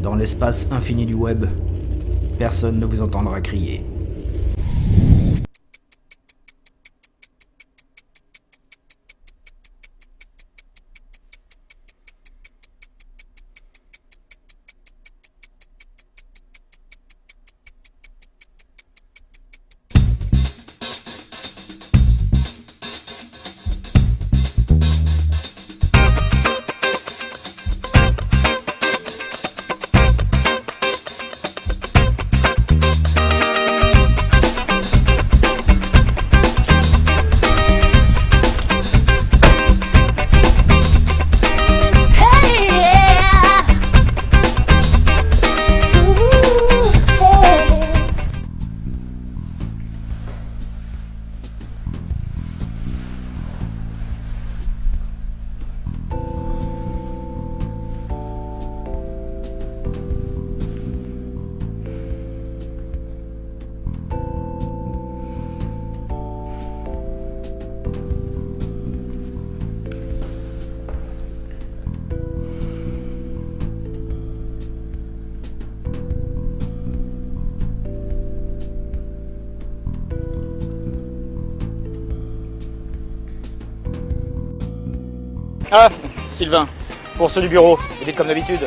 Dans l'espace infini du web, personne ne vous entendra crier. Ah, Sylvain, pour ceux du bureau, vous dites comme d'habitude.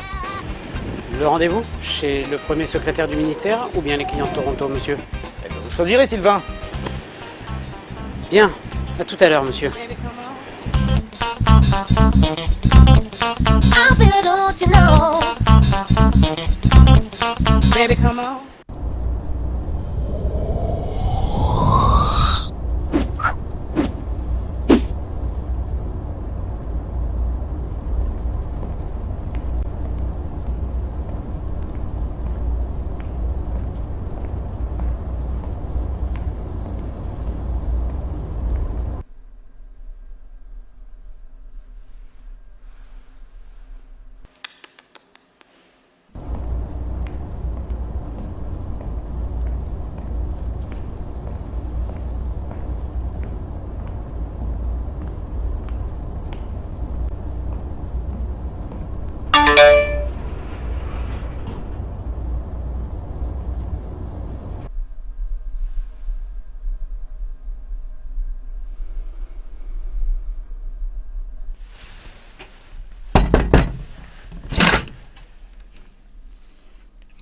Le rendez-vous chez le premier secrétaire du ministère ou bien les clients de Toronto, monsieur? Eh bien, vous choisirez, Sylvain. Bien, à tout à l'heure, monsieur. Baby, come on.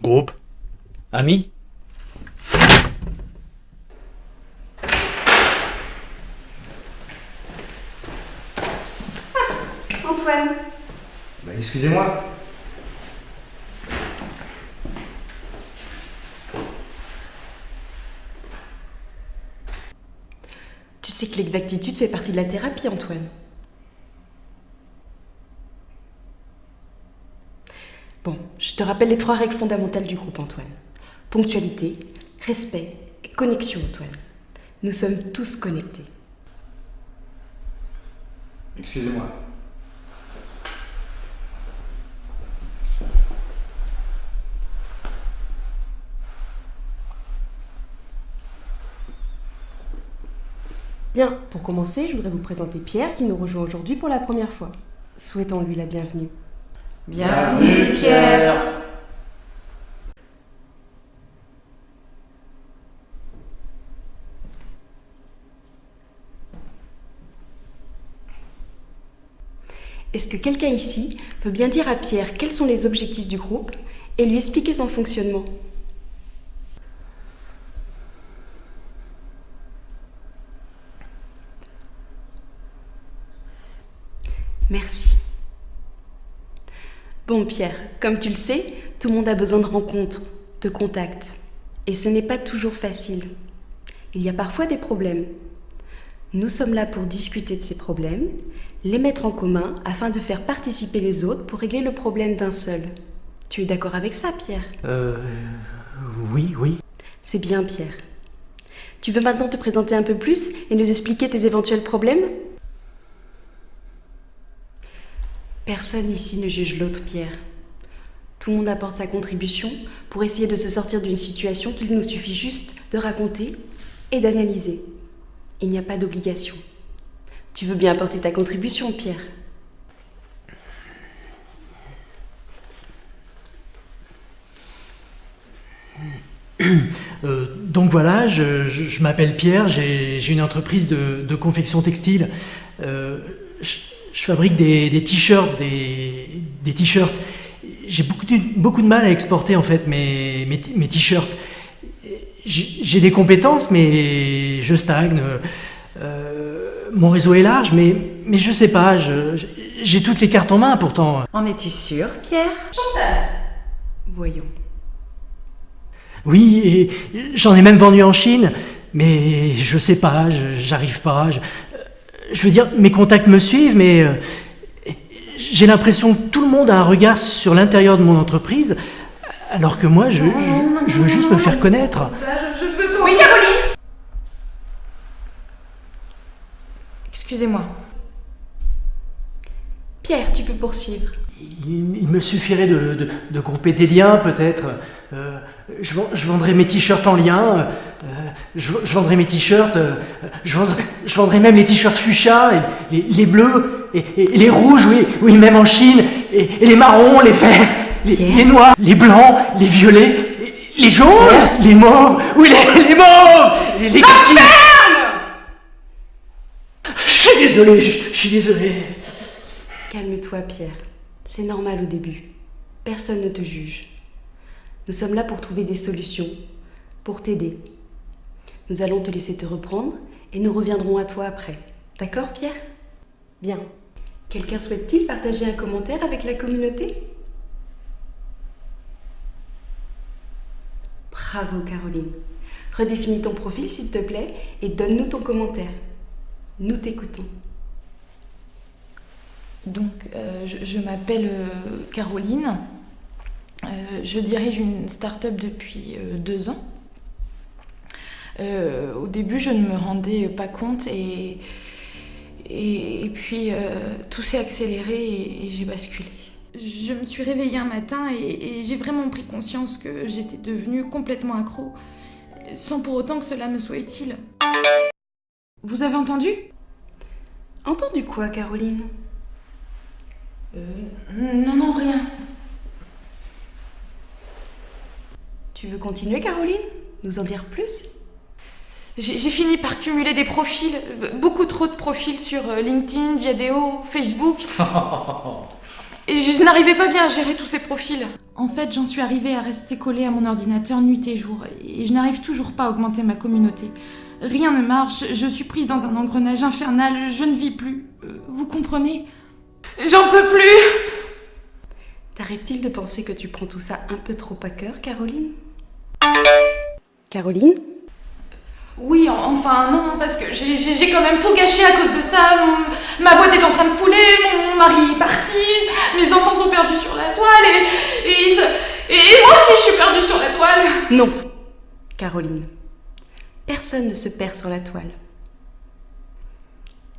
Groupe? Amis? Antoine. Excusez-moi. Tu sais que l'exactitude fait partie de la thérapie, Antoine. Bon, je te rappelle les 3 règles fondamentales du groupe, Antoine. Ponctualité, respect et connexion, Antoine. Nous sommes tous connectés. Excusez-moi. Bien, pour commencer, je voudrais vous présenter Pierre qui nous rejoint aujourd'hui pour la première fois. Souhaitons-lui la bienvenue. Bienvenue Pierre. Est-ce que quelqu'un ici peut bien dire à Pierre quels sont les objectifs du groupe et lui expliquer son fonctionnement ? Merci. Bon Pierre, comme tu le sais, tout le monde a besoin de rencontres, de contacts. Et ce n'est pas toujours facile. Il y a parfois des problèmes. Nous sommes là pour discuter de ces problèmes, les mettre en commun afin de faire participer les autres pour régler le problème d'un seul. Tu es d'accord avec ça, Pierre ? Oui. C'est bien, Pierre. Tu veux maintenant te présenter un peu plus et nous expliquer tes éventuels problèmes ? Personne ici ne juge l'autre, Pierre. Tout le monde apporte sa contribution pour essayer de se sortir d'une situation qu'il nous suffit juste de raconter et d'analyser. Il n'y a pas d'obligation. Tu veux bien apporter ta contribution, Pierre ? Donc voilà, je m'appelle Pierre, j'ai une entreprise de confection textile. Je fabrique des t-shirts, des t-shirts. J'ai beaucoup de mal à exporter en fait mes t-shirts. J'ai des compétences, mais je stagne. Mon réseau est large, mais je sais pas, j'ai toutes les cartes en main pourtant. En es-tu sûr, Pierre? Voyons. Oui, et j'en ai même vendu en Chine, mais je sais pas, j'arrive pas. Je veux dire, mes contacts me suivent, mais j'ai l'impression que tout le monde a un regard sur l'intérieur de mon entreprise, alors que moi, je veux juste me faire connaître. Ça, je ne veux pas. Oui, Caroline! Excusez-moi. Pierre, tu peux poursuivre. Il me suffirait de grouper des liens, peut-être. Je vendrais mes t-shirts en lien. Je vendrais mes t-shirts. Je vendrais même les t-shirts fuchsia, et les bleus, et les rouges, oui, même en Chine, et les marrons, les verts, les noirs, les blancs, les violets, les jaunes, les mauves, oui, les mauves, les kaki. Je suis désolé. Calme-toi, Pierre. C'est normal au début. Personne ne te juge. Nous sommes là pour trouver des solutions, pour t'aider. Nous allons te laisser te reprendre et nous reviendrons à toi après. D'accord, Pierre? Bien. Quelqu'un souhaite-t-il partager un commentaire avec la communauté? Bravo, Caroline. Redéfinis ton profil, s'il te plaît, et donne-nous ton commentaire. Nous t'écoutons. Donc, je m'appelle Caroline. Je dirige une start-up depuis 2 ans. Au début, je ne me rendais pas compte et puis tout s'est accéléré et j'ai basculé. Je me suis réveillée un matin et j'ai vraiment pris conscience que j'étais devenue complètement accro, sans pour autant que cela me soit utile. Vous avez entendu ? Entendu quoi, Caroline? Non, rien. Tu veux continuer, Caroline? Nous en dire plus? J'ai fini par cumuler des profils, beaucoup trop de profils sur LinkedIn, Viadeo, Facebook. Et je n'arrivais pas bien à gérer tous ces profils. En fait, j'en suis arrivée à rester collée à mon ordinateur nuit et jour. Et je n'arrive toujours pas à augmenter ma communauté. Rien ne marche, je suis prise dans un engrenage infernal, je ne vis plus. Vous comprenez ? J'en peux plus! T'arrive-t-il de penser que tu prends tout ça un peu trop à cœur, Caroline? Caroline? Oui, enfin non, parce que j'ai quand même tout gâché à cause de ça. Ma boîte est en train de couler, mon mari est parti, mes enfants sont perdus sur la toile et moi aussi je suis perdue sur la toile. Non, Caroline. Personne ne se perd sur la toile.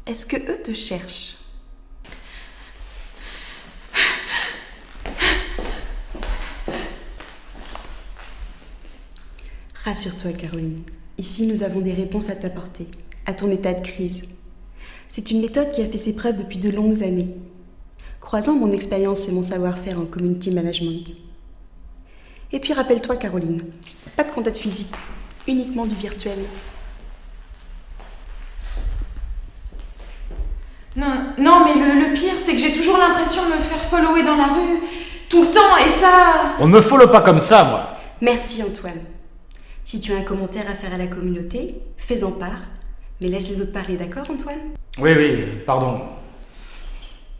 Est-ce que eux te cherchent? Rassure-toi, Caroline. Ici, nous avons des réponses à t'apporter, à ton état de crise. C'est une méthode qui a fait ses preuves depuis de longues années, croisant mon expérience et mon savoir-faire en community management. Et puis rappelle-toi, Caroline, pas de contact physique, uniquement du virtuel. Non, mais le pire, c'est que j'ai toujours l'impression de me faire follower dans la rue, tout le temps, et ça... On ne me follow pas comme ça, moi. Merci, Antoine. Si tu as un commentaire à faire à la communauté, fais-en part. Mais laisse les autres parler, d'accord, Antoine? Oui, pardon.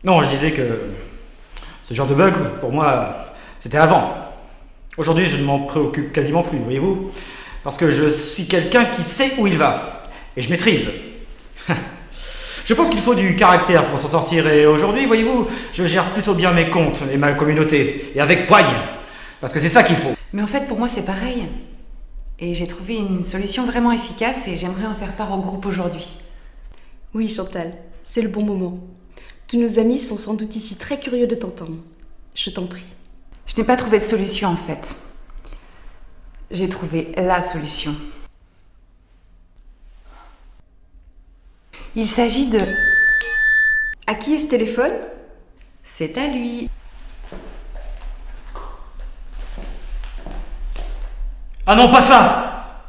Non, je disais que ce genre de bug, pour moi, c'était avant. Aujourd'hui, je ne m'en préoccupe quasiment plus, voyez-vous, parce que je suis quelqu'un qui sait où il va, et je maîtrise. Je pense qu'il faut du caractère pour s'en sortir, et aujourd'hui, voyez-vous, je gère plutôt bien mes comptes et ma communauté, et avec poigne, parce que c'est ça qu'il faut. Mais en fait, pour moi, c'est pareil. Et j'ai trouvé une solution vraiment efficace et j'aimerais en faire part au groupe aujourd'hui. Oui, Chantal, c'est le bon moment. Tous nos amis sont sans doute ici très curieux de t'entendre. Je t'en prie. Je n'ai pas trouvé de solution en fait. J'ai trouvé la solution. Il s'agit de... À qui est ce téléphone? C'est à lui. Ah non, pas ça!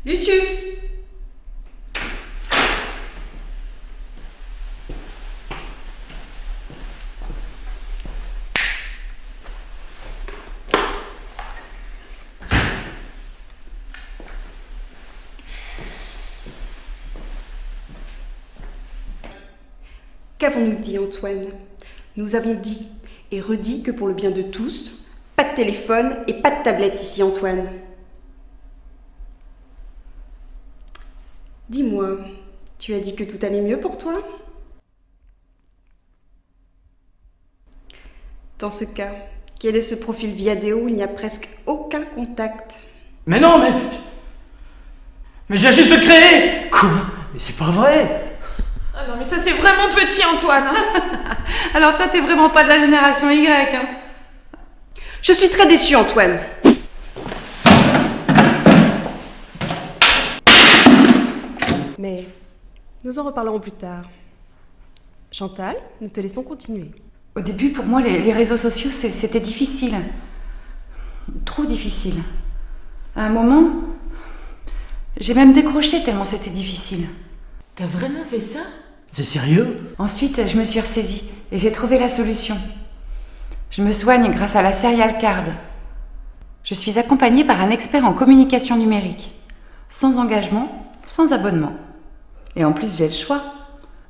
Lucius! Qu'avons-nous dit, Antoine? Nous avons dit et redit que pour le bien de tous, pas de téléphone et pas de tablette ici, Antoine. Dis-moi, tu as dit que tout allait mieux pour toi? Dans ce cas, quel est ce profil Viadeo où il n'y a presque aucun contact? Mais non, mais je viens juste de le créer! Quoi? Mais c'est pas vrai! Ah non, mais ça c'est vraiment petit, Antoine. Alors toi, t'es vraiment pas de la génération Y, hein? Je suis très déçue, Antoine. Mais nous en reparlerons plus tard. Chantal, nous te laissons continuer. Au début, pour moi, les réseaux sociaux, c'était difficile. Trop difficile. À un moment, j'ai même décroché tellement c'était difficile. T'as vraiment fait ça? C'est sérieux? Ensuite, je me suis ressaisie et j'ai trouvé la solution. Je me soigne grâce à la Serial Card. Je suis accompagnée par un expert en communication numérique. Sans engagement, sans abonnement. Et en plus, j'ai le choix.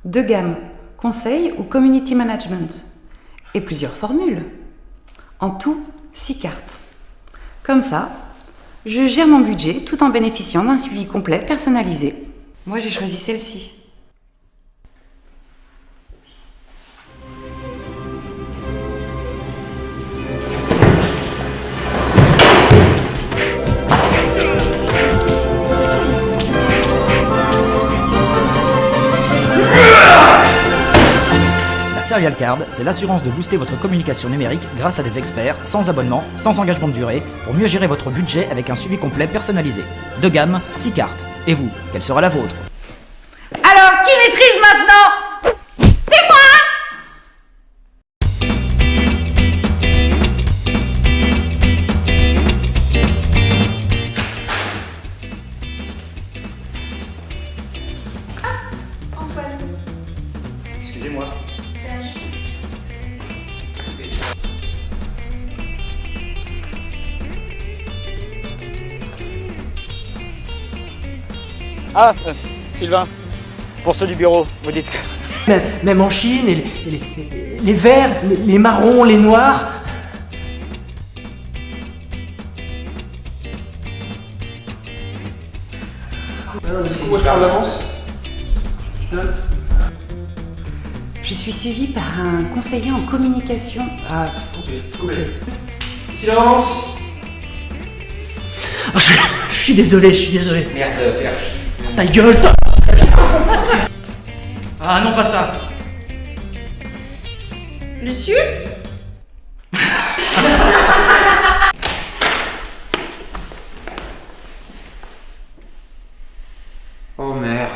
2 gammes, conseil ou community management. Et plusieurs formules. En tout, 6 cartes. Comme ça, je gère mon budget tout en bénéficiant d'un suivi complet personnalisé. Moi, j'ai choisi celle-ci. La Serial Card, c'est l'assurance de booster votre communication numérique grâce à des experts, sans abonnement, sans engagement de durée, pour mieux gérer votre budget avec un suivi complet personnalisé. 2 gammes, 6 cartes. Et vous, quelle sera la vôtre? Alors, qui maîtrise maintenant? C'est moi! Excusez-moi. Ah, Sylvain, pour ceux du bureau, vous dites que... Même en Chine, les verts, les marrons, les noirs. Moi je parle d'avance. Je note. Je suis suivie par un conseiller en communication. Ah, Coupé. Silence. Oh, je suis désolé, Merde, perche. Ta gueule, toi. Ah non, pas ça! Lucius? Oh merde.